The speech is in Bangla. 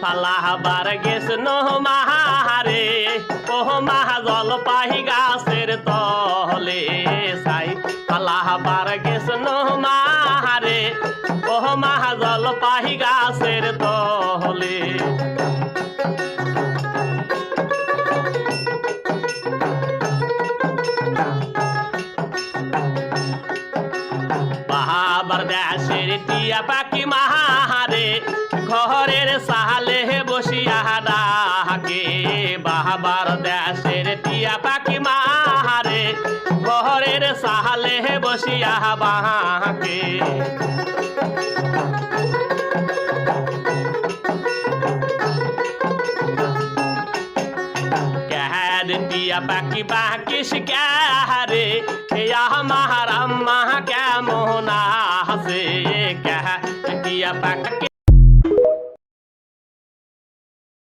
পালাবার গেছন মাহারে ও মাহা জল পাহি গাছের তলে সাই পালাবার গেছন মাহারে ও মাহা জল পাহি গাছের তলে বাহাবার দেশের টিয়া পাখি মাহারে ঘরের সাহালে বসিয়া ডাকে বাহাবার দেশের টিয়া পাখি মাহারে ঘরের সাহালে বসিয়া বাহাকে টিয়া পাখি বাকিস ক্যারে महाराम केमन आसे क्या टिया पाखी